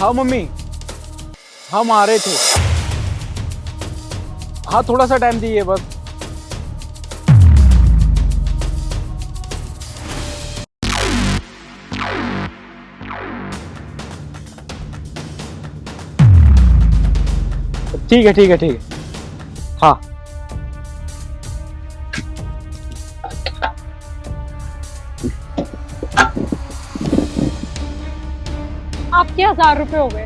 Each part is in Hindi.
हाँ मम्मी, हम आ रहे थे। हाँ थोड़ा सा टाइम दीजिए बस। ठीक है ठीक है ठीक है। हाँ आपके 1000 रुपए हो गए।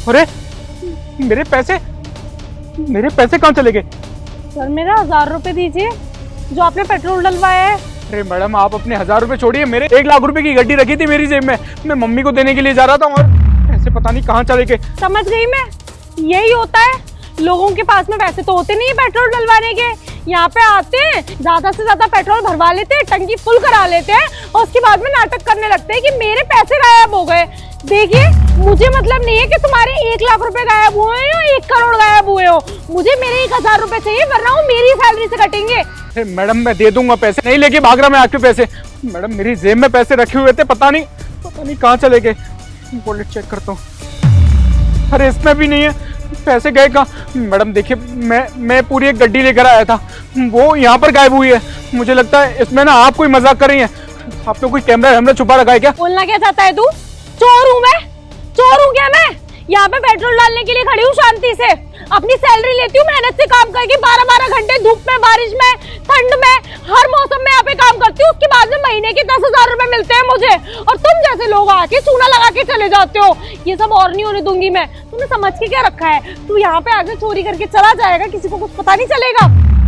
अरे मेरे पैसे कहाँ चले गए? सर मेरा 1000 रुपए दीजिए जो आपने पेट्रोल डलवाया है। अरे मैडम आप अपने 1000 रुपए छोड़िए, मेरे 1 लाख रुपए की गड्डी रखी थी मेरी जेब में, मैं मम्मी को देने के लिए जा रहा था और पैसे पता नहीं कहाँ चले गए। समझ गई मैं, यही होता है, लोगों के पास में पैसे तो होते नहीं है पेट्रोल डलवाने के। यहाँ पे आते हैं, ज्यादा से ज्यादा पेट्रोल भरवा लेते हैं, टंकी फुल करा लेते हैं और उसके बाद में नाटक करने लगते हैं कि मेरे पैसे गायब हो गए। देखिए मुझे मतलब नहीं है कि तुम्हारे 1 लाख रुपए गायब हुए हो, 1 करोड़ गायब हुए हो, मुझे मेरे 1000 रुपए चाहिए वरना वो मेरी सैलरी से कटेंगे। अरे मैडम मैं दे दूंगा पैसे, नहीं लेके भाग रहा मैं आपके पैसे। मैडम मेरी जेब में पैसे रखे हुए थे, पता नहीं कहाँ चले गए। वॉलेट चेक करता हूँ, अरे इसमें भी नहीं है, पैसे गए कहाँ? मैडम देखिए मैं पूरी एक गड्डी लेकर आया था, वो यहाँ पर गायब हुई है। मुझे लगता है इसमें ना आप कोई मजाक कर रही हैं, आपने कोई कैमरा हमने छुपा रखा है क्या? बोलना क्या चाहता है तू? चोर हूँ मैं? चोर हूँ क्या मैं? यहाँ पे पेट्रोल डालने के लिए खड़ी हूँ शांति से, अपनी सैलरी लेती हूँ मेहनत से काम करके, 12-12 घंटे धूप में, बारिश में, ठंड में, हर मौसम में यहाँ पे काम करती हूँ। उसके बाद में महीने के 10,000 रुपए मिलते हैं मुझे, और तुम जैसे लोग आके चूना लगा के चले जाते हो। ये सब और नहीं होने दूंगी मैं। तुमने समझ के क्या रखा है? तू यहाँ पे आके चोरी करके चला जाएगा, किसी को कुछ पता नहीं चलेगा।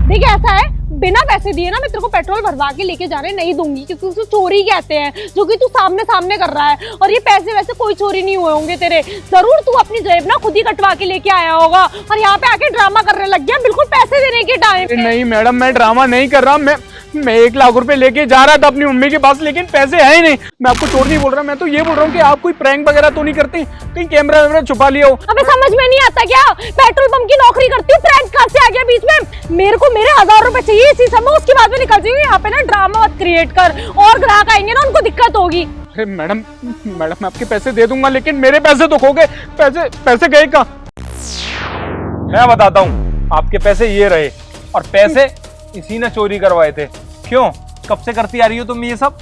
देख ऐसा है, बिना पैसे दिए ना मैं तेरे को पेट्रोल भरवा के लेके जाने नहीं दूंगी, क्योंकि उसको चोरी कहते हैं, जो कि तू सामने सामने कर रहा है। और ये पैसे वैसे कोई चोरी नहीं हुए होंगे तेरे, जरूर तू अपनी जेब ना खुद ही कटवा के लेके आया होगा और यहाँ पे आके ड्रामा करने लग गया बिल्कुल पैसे देने के टाइम पे। नहीं मैडम मैं ड्रामा नहीं कर रहा, मैं 1 लाख रुपए लेके जा रहा था अपनी मम्मी के पास, लेकिन पैसे है ही नहीं। मैं आपको चोर नहीं बोल रहा, मैं तो ये बोल रहा हूँ कि आप कोई प्रैंक वगैरह तो नहीं करती, कहीं कैमरा वैमरा छुपा लिया हो। अबे समझ में नहीं आता क्या? पेट्रोल पंप की नौकरी करती हूँ, प्रैंक कहाँ से आ गया बीच में? मेरे को मेरे 1000 रुपए चाहिए इसी समय, उसके बाद में निकल जाइए। यहाँ पे ना ड्रामा मत क्रिएट कर, और ग्राहक आएंगे ना उनको दिक्कत होगी। अरे मैडम मैं आपके पैसे दे दूंगा, लेकिन मेरे पैसे तो खो गए। पैसे गए कहाँ? मैं बताता हूँ, आपके पैसे ये रहे और पैसे इसी ने चोरी करवाए थे। क्यों, कब से करती आ रही हो तुम ये सब?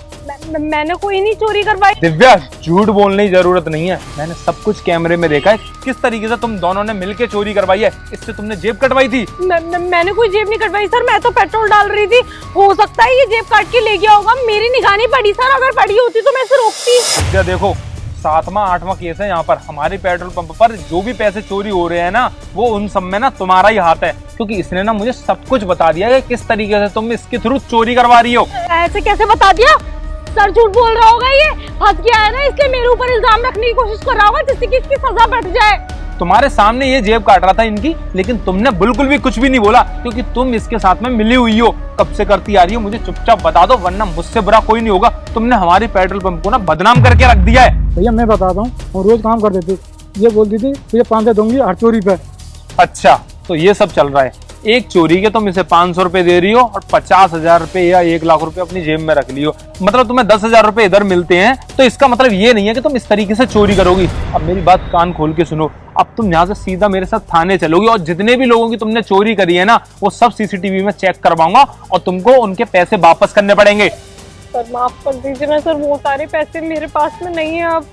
मैंने कोई नहीं चोरी करवाई। दिव्या झूठ बोलने की जरूरत नहीं है, मैंने सब कुछ कैमरे में देखा है, किस तरीके से तुम दोनों ने मिलके चोरी करवाई है। इससे तुमने जेब कटवाई थी? मैंने कोई जेब नहीं कटवाई सर, मैं तो पेट्रोल डाल रही थी। हो सकता है ये जेब काट के ले गया होगा, मेरी निगाह नहीं पड़ी सर, अगर पड़ी होती तो मैं इसे रोकती। दिव्या देखो, 7वां 8वां केस है यहाँ पर। हमारे पेट्रोल पंप पर जो भी पैसे चोरी हो रहे हैं ना, वो उन सब में ना तुम्हारा ही हाथ है, क्योंकि इसने ना मुझे सब कुछ बता दिया है किस तरीके से तुम इसके थ्रू चोरी करवा रही हो। ऐसे कैसे बता दिया? सर झूठ बोल रहा होगा, ये फंस गया है ना, इसलिए मेरे ऊपर इल्जाम रखने की कोशिश कर रहा होगा जिससे कि इसकी सजा बढ़ जाए। तुम्हारे सामने ये जेब काट रहा था इनकी, लेकिन तुमने बिल्कुल भी कुछ भी नहीं बोला, क्योंकि तुम इसके साथ में मिली हुई हो। कब से करती आ रही हो, मुझे चुपचाप बता दो, वरना मुझसे बुरा कोई नहीं होगा। तुमने हमारे पेट्रोल पंप को ना बदनाम करके रख दिया है। भैया मैं बताता हूँ, और रोज काम करते थे, ये बोलती थी तुझे 500 दूंगी हर चोरी पे। अच्छा तो ये सब चल रहा है, एक चोरी के तुम इसे 500 रुपए दे रही हो और 50,000 रुपए या 1 लाख रुपए अपनी जेब में रख लियो। मतलब तुम्हें 10,000 रुपए इधर मिलते हैं, तो इसका मतलब ये नहीं है कि तुम इस तरीके से चोरी करोगी। अब मेरी बात कान खोल के सुनो, अब तुम यहाँ से सीधा मेरे साथ थाने चलोगी और जितने भी लोगों की तुमने चोरी करी है ना, वो सब सीसीटीवी में चेक करवाऊंगा और तुमको उनके पैसे वापस करने पड़ेंगे। सर माफ कर दीजिए ना सर, वो सारे पैसे मेरे पास में नहीं है अब।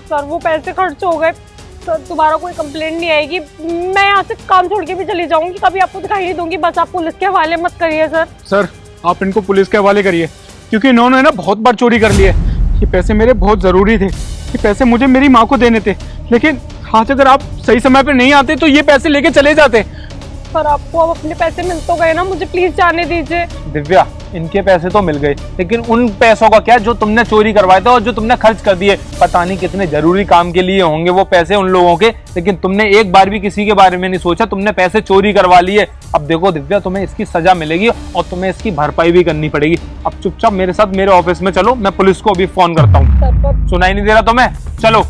सर वो पैसे खर्च हो गए सर, दोबारा कोई कंप्लेंट नहीं आएगी। मैं यहाँ से काम छोड़ के भी चली जाऊंगी, कभी आपको दिखाई नहीं दूंगी। बस आप पुलिस के हवाले मत करिए सर। सर आप इनको पुलिस के हवाले करिए, क्योंकि इन्होंने ना बहुत बार चोरी कर लिए। ये पैसे मेरे बहुत जरूरी थे, ये पैसे मुझे मेरी माँ को देने थे, लेकिन आज अगर आप सही समय पर नहीं आते तो ये पैसे लेके चले जाते। पर आपको अब अपने पैसे मिल तो गए ना, मुझे प्लीज जाने दीजिए। दिव्या इनके पैसे तो मिल गए, लेकिन उन पैसों का क्या जो तुमने चोरी करवाए थे और जो तुमने खर्च कर दिए। पता नहीं कितने जरूरी काम के लिए होंगे वो पैसे उन लोगों के, लेकिन तुमने एक बार भी किसी के बारे में नहीं सोचा, तुमने पैसे चोरी करवा लिए। अब देखो दिव्या, तुम्हें इसकी सजा मिलेगी और तुम्हें इसकी भरपाई भी करनी पड़ेगी। अब चुपचाप मेरे साथ मेरे ऑफिस में चलो, मैं पुलिस को अभी फोन करता हूँ। सुनाई नहीं दे रहा तुम्हें? चलो।